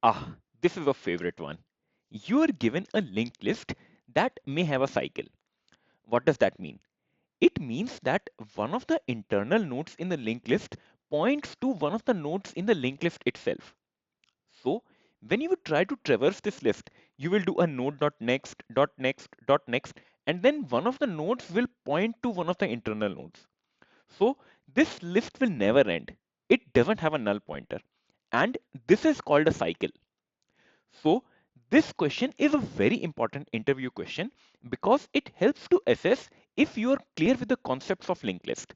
Ah, this is a favorite one. You are given a linked list that may have a cycle. What does that mean? It means that one of the internal nodes in the linked list points to one of the nodes in the linked list itself. So, when you would try to traverse this list, you will do a node dot next dot next dot next, and then one of the nodes will point to one of the internal nodes. So, this list will never end. It doesn't have a null pointer. And this is called a cycle. So, this question is a very important interview question because it helps to assess if you are clear with the concepts of linked list.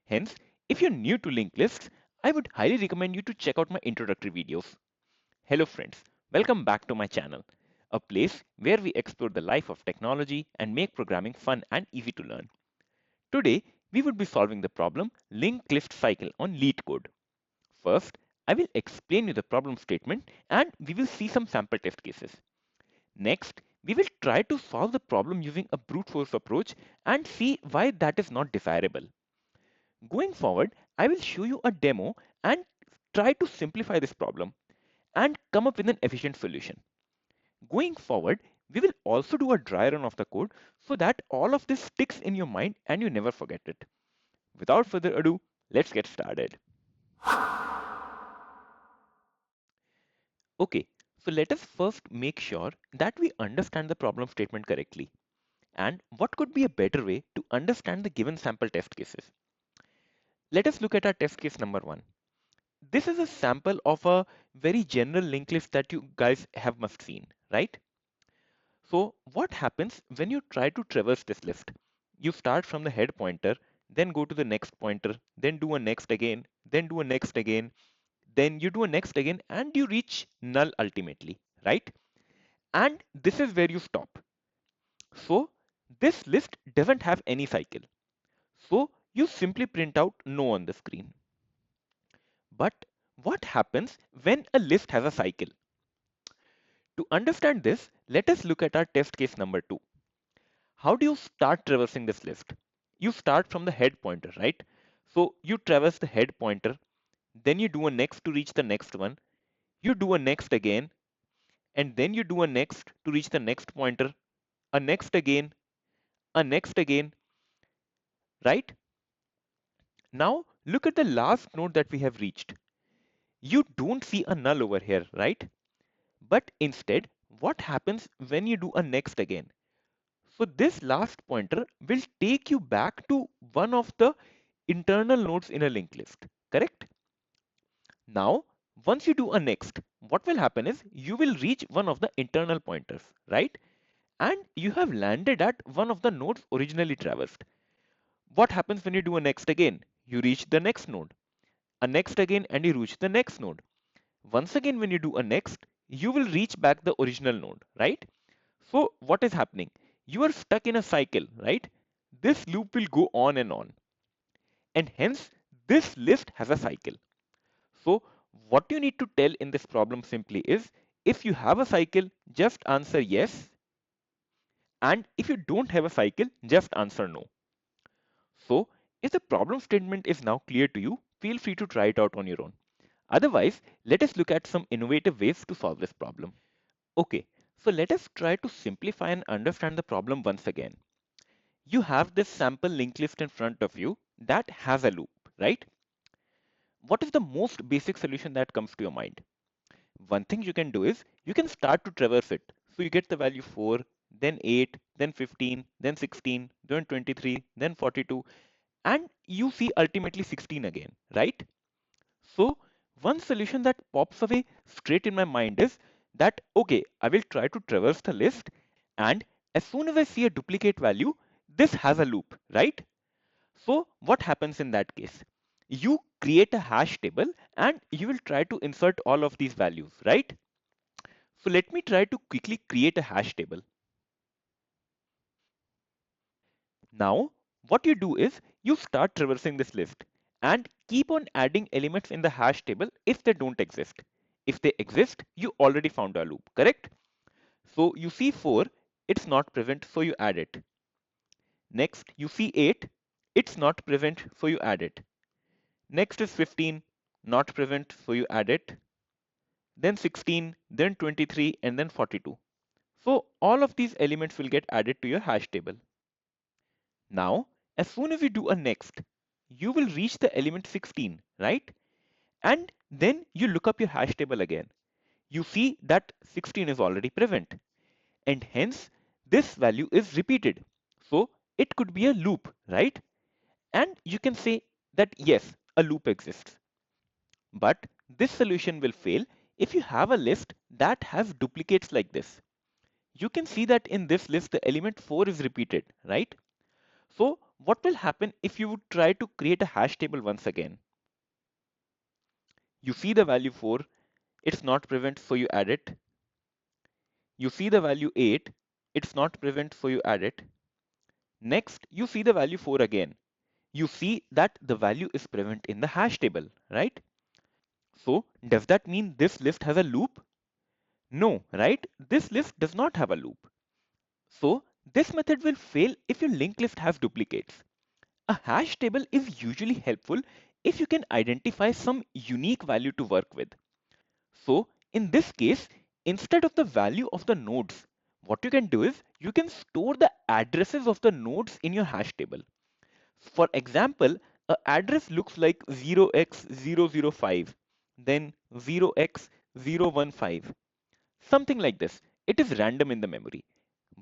Hence, if you're new to linked lists, I would highly recommend you to check out my introductory videos. Hello friends, welcome back to my channel, a place where we explore the life of technology and make programming fun and easy to learn. Today, we would be solving the problem linked list cycle on LeetCode. First, I will explain you the problem statement and we will see some sample test cases. Next, we will try to solve the problem using a brute force approach and see why that is not desirable. Going forward, I will show you a demo and try to simplify this problem and come up with an efficient solution. Going forward, we will also do a dry run of the code so that all of this sticks in your mind and you never forget it. Without further ado, let's get started. Okay, so let us first make sure that we understand the problem statement correctly. And what could be a better way to understand the given sample test cases? Let us look at our test case number 1. This is a sample of a very general linked list that you guys have must seen, right? So what happens when you try to traverse this list? You start from the head pointer, then go to the next pointer, then do a next again, then do a next again, then you do a next again, and you reach null ultimately, right? And this is where you stop. So this list doesn't have any cycle. So you simply print out no on the screen. But what happens when a list has a cycle? To understand this, let us look at our test case number 2. How do you start traversing this list? You start from the head pointer, right? So you traverse the head pointer, then you do a next to reach the next one, you do a next again, and then you do a next to reach the next pointer, a next again, right? Now look at the last node that we have reached. You don't see a null over here, right? But instead, what happens when you do a next again? So this last pointer will take you back to one of the internal nodes in a linked list, correct? Now, once you do a next, what will happen is you will reach one of the internal pointers, right? And you have landed at one of the nodes originally traversed. What happens when you do a next again? You reach the next node, a next again, and you reach the next node. Once again, when you do a next, you will reach back the original node, right? So what is happening? You are stuck in a cycle, right? This loop will go on and on. And hence, this list has a cycle. So what you need to tell in this problem simply is, if you have a cycle, just answer yes. And if you don't have a cycle, just answer no. So if the problem statement is now clear to you, feel free to try it out on your own. Otherwise, let us look at some innovative ways to solve this problem. Okay, so let us try to simplify and understand the problem once again. You have this sample linked list in front of you that has a loop, right? What is the most basic solution that comes to your mind? One thing you can do is you can start to traverse it. So you get the value 4, then 8, then 15, then 16, then 23, then 42, and you see ultimately 16 again, right? So one solution that pops away straight in my mind is that, okay, I will try to traverse the list, and as soon as I see a duplicate value, this has a loop, right? So what happens in that case? You create a hash table and you will try to insert all of these values, right? So let me try to quickly create a hash table. Now, what you do is you start traversing this list and keep on adding elements in the hash table if they don't exist. If they exist, you already found a loop, correct? So you see 4, it's not present, so you add it. Next, you see 8, it's not present, so you add it. Next is 15, not present, so you add it. then 16, then 23, and then 42. So all of these elements will get added to your hash table. Now, as soon as you do a next, you will reach the element 16, right? And then you look up your hash table again. You see that 16 is already present, and hence this value is repeated. So it could be a loop, right? And you can say that yes, a loop exists. But this solution will fail if you have a list that has duplicates like this. You can see that in this list the element 4 is repeated, right? So what will happen if you would try to create a hash table once again? You see the value 4, it's not present, so you add it. You see the value 8, it's not present, so you add it. Next, you see the value 4 again. You see that the value is present in the hash table, right? So does that mean this list has a loop? No, right? This list does not have a loop. So this method will fail if your linked list has duplicates. A hash table is usually helpful if you can identify some unique value to work with. So in this case, instead of the value of the nodes, what you can do is you can store the addresses of the nodes in your hash table. For example, an address looks like 0x005, then 0x015, something like this. It is random in the memory,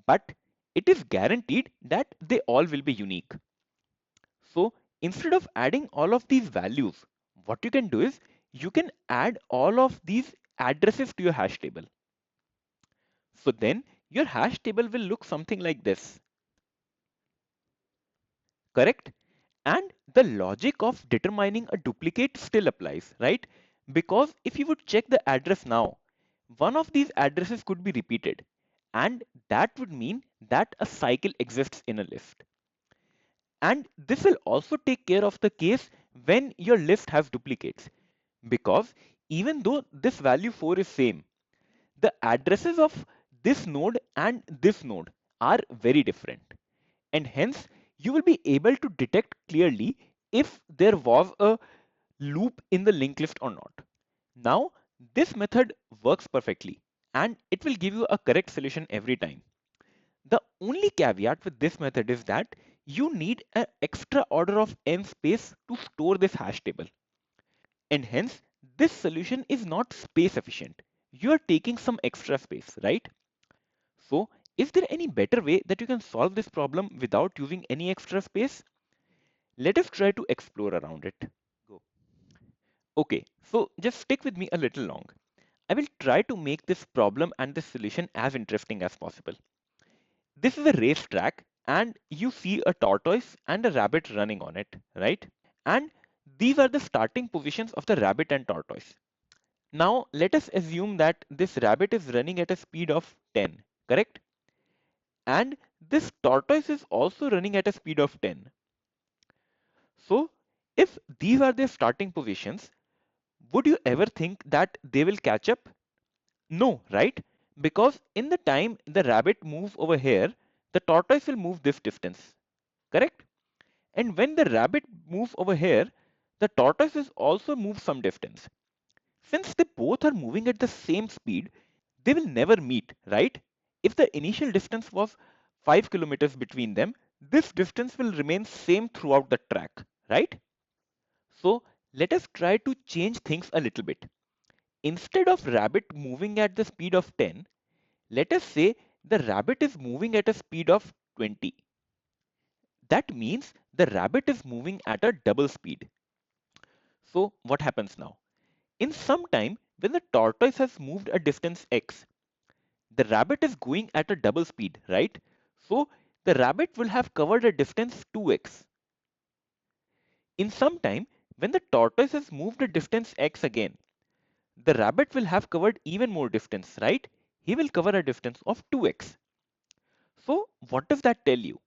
but it is guaranteed that they all will be unique. So instead of adding all of these values, what you can do is you can add all of these addresses to your hash table. So then your hash table will look something like this, correct? And the logic of determining a duplicate still applies, right? Because if you would check the address now, one of these addresses could be repeated, and that would mean that a cycle exists in a list. And this will also take care of the case when your list has duplicates, because even though this value 4 is same, the addresses of this node and this node are very different, and hence you will be able to detect clearly if there was a loop in the linked list or not. Now this method works perfectly and it will give you a correct solution every time. The only caveat with this method is that you need an extra order of n space to store this hash table, and hence this solution is not space efficient. You are taking some extra space, right? So is there any better way that you can solve this problem without using any extra space? Let us try to explore around it. Go. Okay, so just stick with me a little long. I will try to make this problem and this solution as interesting as possible. This is a race track and you see a tortoise and a rabbit running on it, right? And these are the starting positions of the rabbit and tortoise. Now let us assume that this rabbit is running at a speed of 10, correct? And this tortoise is also running at a speed of 10. So if these are their starting positions, would you ever think that they will catch up? No, right? Because in the time the rabbit moves over here, the tortoise will move this distance, correct? And when the rabbit moves over here, the tortoise will also move some distance. Since they both are moving at the same speed, they will never meet, right? If the initial distance was 5 kilometers between them, this distance will remain same throughout the track, right? So let us try to change things a little bit. Instead of rabbit moving at the speed of 10, let us say the rabbit is moving at a speed of 20. That means the rabbit is moving at a double speed. So what happens now? In some time, when the tortoise has moved a distance x, the rabbit is going at a double speed, right? So the rabbit will have covered a distance 2x. In some time, when the tortoise has moved a distance x again, the rabbit will have covered even more distance, right? He will cover a distance of 2x. So what does that tell you?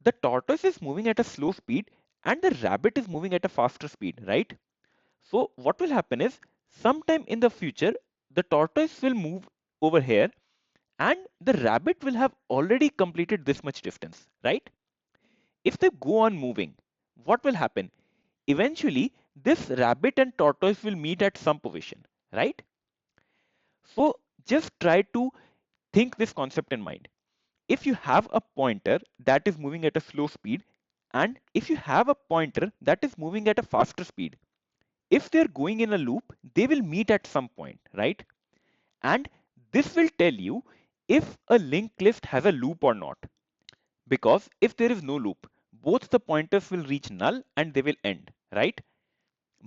The tortoise is moving at a slow speed and the rabbit is moving at a faster speed, right? So what will happen is sometime in the future, the tortoise will move over here and the rabbit will have already completed this much distance, right? If they go on moving, what will happen? Eventually, this rabbit and tortoise will meet at some position, right? So just try to think this concept in mind. If you have a pointer that is moving at a slow speed, and if you have a pointer that is moving at a faster speed, if they're going in a loop, they will meet at some point, right? And this will tell you if a linked list has a loop or not. Because if there is no loop, both the pointers will reach null and they will end, right?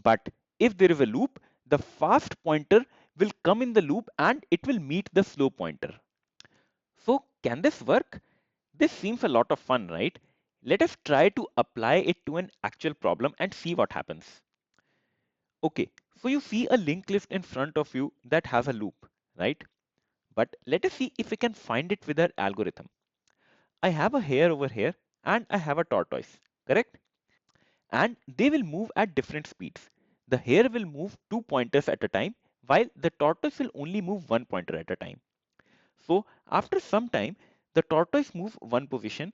But if there is a loop, the fast pointer will come in the loop and it will meet the slow pointer. So can this work? This seems a lot of fun, right? Let us try to apply it to an actual problem and see what happens. Okay, so you see a linked list in front of you that has a loop, right? But let us see if we can find it with our algorithm. I have a hare over here and I have a tortoise, correct? And they will move at different speeds. The hare will move 2 pointers at a time, while the tortoise will only move 1 pointer at a time. So after some time, the tortoise moves 1 position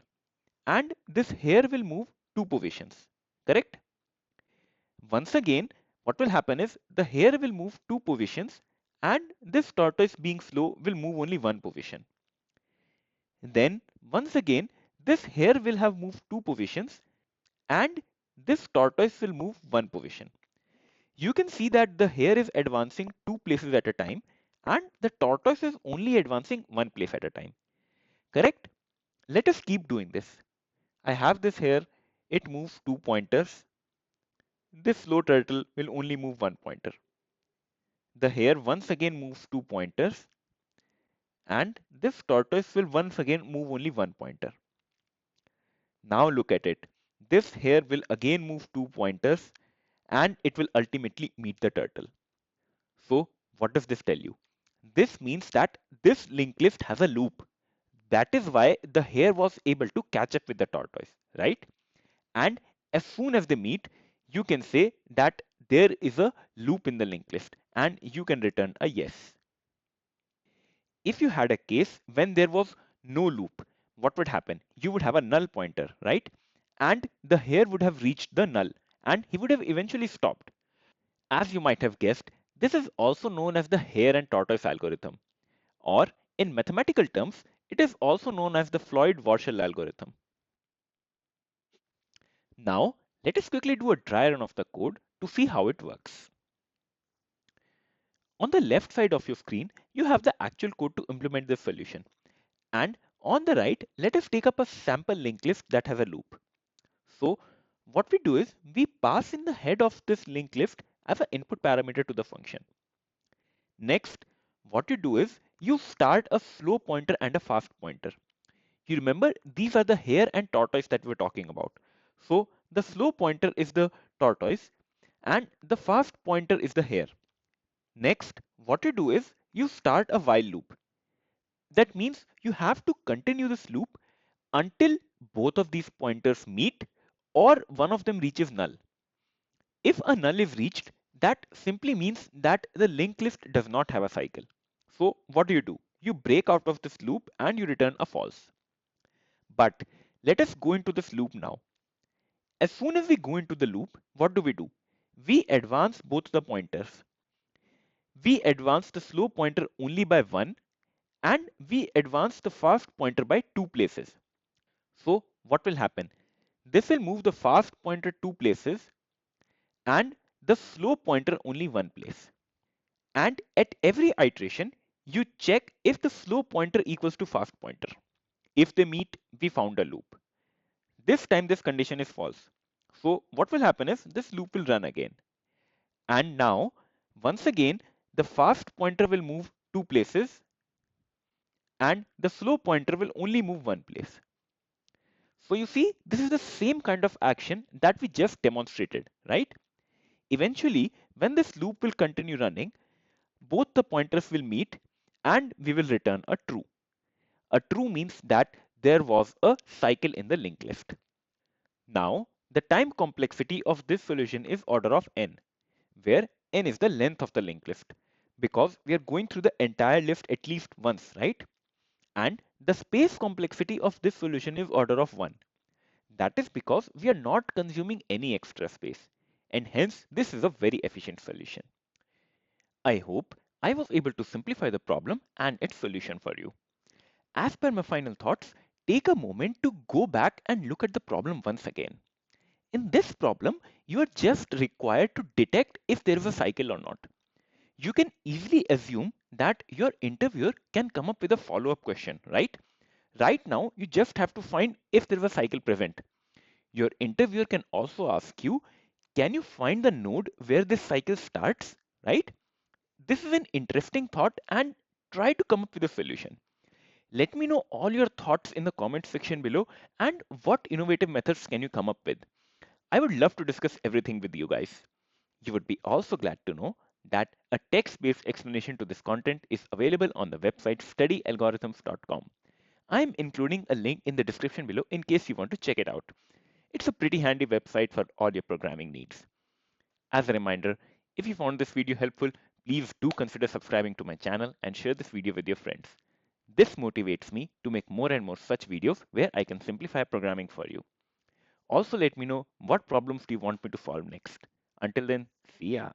and this hare will move 2 positions, correct? Once again, what will happen is the hare will move 2 positions and this tortoise being slow will move only 1 position. Then once again, this hare will have moved 2 positions and this tortoise will move 1 position. You can see that the hare is advancing 2 places at a time and the tortoise is only advancing 1 place at a time. Correct? Let us keep doing this. I have this hare, it moves 2 pointers. This slow turtle will only move 1 pointer. The hare once again moves 2 pointers and this tortoise will once again move only 1 pointer. Now look at it. This hare will again move 2 pointers and it will ultimately meet the turtle. So what does this tell you? This means that this linked list has a loop. That is why the hare was able to catch up with the tortoise, right? And as soon as they meet, you can say that there is a loop in the linked list and you can return a yes. If you had a case when there was no loop, what would happen? You would have a null pointer, right? And the hare would have reached the null and he would have eventually stopped. As you might have guessed, this is also known as the hare and tortoise algorithm, or in mathematical terms, it is also known as the Floyd Warshall algorithm. Now, let us quickly do a dry run of the code to see how it works. On the left side of your screen, you have the actual code to implement this solution. And on the right, let us take up a sample linked list that has a loop. So what we do is we pass in the head of this linked list as an input parameter to the function. Next, what you do is you start a slow pointer and a fast pointer. You remember these are the hare and tortoise that we're talking about. So the slow pointer is the tortoise and the fast pointer is the hare. Next, what you do is you start a while loop. That means you have to continue this loop until both of these pointers meet or one of them reaches null. If a null is reached, that simply means that the linked list does not have a cycle. So what do? You break out of this loop and you return a false. But let us go into this loop now. As soon as we go into the loop, what do? We advance both the pointers. We advance the slow pointer only by 1 and we advance the fast pointer by 2 places. So what will happen? This will move the fast pointer 2 places and the slow pointer only 1 place. And at every iteration, you check if the slow pointer equals to fast pointer. If they meet, we found a loop. This time this condition is false. So what will happen is this loop will run again. And now, once again, the fast pointer will move 2 places and the slow pointer will only move 1 place. So you see, this is the same kind of action that we just demonstrated, right? Eventually, when this loop will continue running, both the pointers will meet and we will return a true. A true means that there was a cycle in the linked list. Now, the time complexity of this solution is order of n, where n is the length of the linked list, because we are going through the entire list at least once, right? And the space complexity of this solution is order of 1. That is because we are not consuming any extra space, and hence this is a very efficient solution. I hope I was able to simplify the problem and its solution for you. As per my final thoughts, take a moment to go back and look at the problem once again. In this problem, you are just required to detect if there is a cycle or not. You can easily assume that your interviewer can come up with a follow-up question, right? Right now, you just have to find if there is a cycle present. Your interviewer can also ask you, can you find the node where this cycle starts, right? This is an interesting thought and try to come up with a solution. Let me know all your thoughts in the comment section below and what innovative methods can you come up with. I would love to discuss everything with you guys. You would be also glad to know that a text-based explanation to this content is available on the website studyalgorithms.com. I am including a link in the description below in case you want to check it out. It's a pretty handy website for all your programming needs. As a reminder, if you found this video helpful, please do consider subscribing to my channel and share this video with your friends. This motivates me to make more and more such videos where I can simplify programming for you. Also let me know what problems do you want me to solve next. Until then, see ya.